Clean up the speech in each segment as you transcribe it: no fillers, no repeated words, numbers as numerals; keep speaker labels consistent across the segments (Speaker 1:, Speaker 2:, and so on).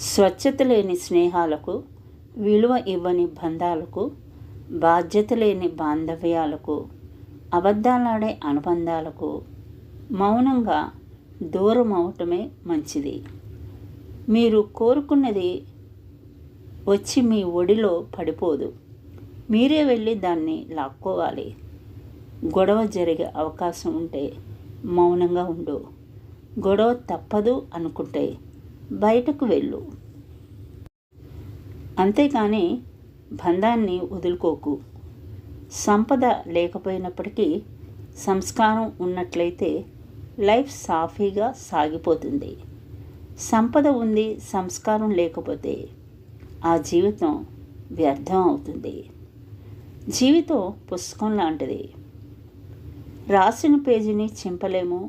Speaker 1: స్వచ్ఛత లేని స్నేహాలకు, విలువ ఇవ్వని బంధాలకు, బాధ్యత లేని బాంధవ్యాలకు, అబద్ధాలాడే అనుబంధాలకు మౌనంగా దూరం అవటమే మంచిది. మీరు కోరుకున్నది వచ్చి మీ ఒడిలో పడిపోదు, మీరే వెళ్ళి దాన్ని లాక్కోవాలి. గొడవ జరిగే అవకాశం ఉంటే మౌనంగా ఉండు. గొడవ తప్పదు అనుకుంటే బయటకు వెళ్ళు. అంతేకాని బంధాన్ని వదులుకోకు. సంపద లేకపోయినప్పటికీ సంస్కారం ఉన్నట్లయితే లైఫ్ సాఫీగా సాగిపోతుంది. సంపద ఉంది, సంస్కారం లేకపోతే ఆ జీవితం వ్యర్థం అవుతుంది. జీవితం పుస్తకం లాంటిది. రాసిన పేజీని చింపలేము,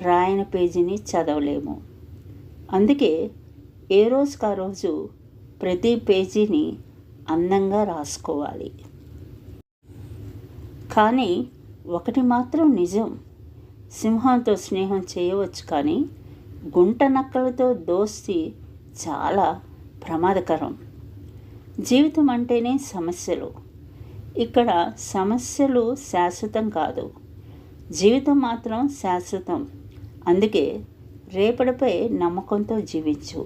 Speaker 1: రాయని పేజీని చదవలేము. అందుకే ఏ రోజుకు ఆ రోజు ప్రతి పేజీని అందంగా రాసుకోవాలి. కానీ ఒకటి మాత్రం నిజం, సింహంతో స్నేహం చేయవచ్చు, కానీ గుంట నక్కలతో దోస్తి చాలా ప్రమాదకరం. జీవితం అంటేనే సమస్యలు. ఇక్కడ సమస్యలు శాశ్వతం కాదు, జీవితం మాత్రం శాశ్వతం. అందుకే రేపటిపై నమ్మకంతో జీవించు.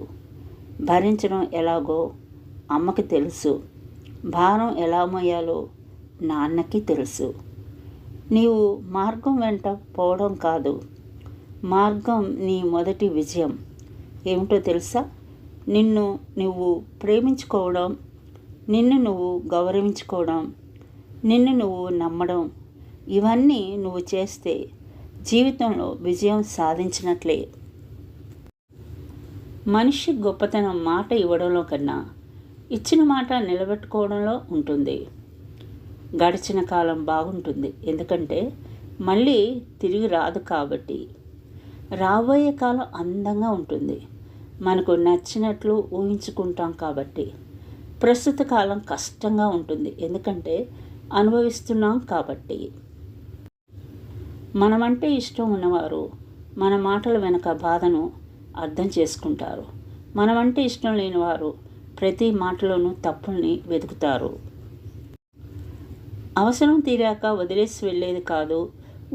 Speaker 1: భరించడం ఎలాగో అమ్మకి తెలుసు, భారం ఎలా మోయాలో నాన్నకి తెలుసు. నీవు మార్గం వెంట పోవడం కాదు, మార్గం నీ మొదటి విజయం. ఏమిటో తెలుసా? నిన్ను నువ్వు ప్రేమించుకోవడం, నిన్ను నువ్వు గౌరవించుకోవడం, నిన్ను నువ్వు నమ్మడం. ఇవన్నీ నువ్వు చేస్తే జీవితంలో విజయం సాధించినట్లే. మనిషి గొప్పతనం మాట ఇవ్వడంలో కన్నా ఇచ్చిన మాట నిలబెట్టుకోవడంలో ఉంటుంది. గడిచిన కాలం బాగుంటుంది, ఎందుకంటే మళ్ళీ తిరిగి రాదు కాబట్టి. రాబోయే కాలం అందంగా ఉంటుంది, మనకు నచ్చినట్లు ఊహించుకుంటాం కాబట్టి. ప్రస్తుత కాలం కష్టంగా ఉంటుంది, ఎందుకంటే అనుభవిస్తున్నాం కాబట్టి. మనమంటే ఇష్టం ఉన్నవారు మన మాటల వెనుక బాధను అర్థం చేసుకుంటారు. మనమంటే ఇష్టం లేని వారు ప్రతి మాటలోనూ తప్పుల్ని వెతుకుతారు. అవసరం తీరాక వదిలేసి వెళ్ళేది కాదు,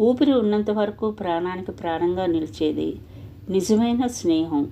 Speaker 1: ఊపిరి ఉన్నంత వరకు ప్రాణానికి ప్రాణంగా నిలిచేది నిజమైన స్నేహం.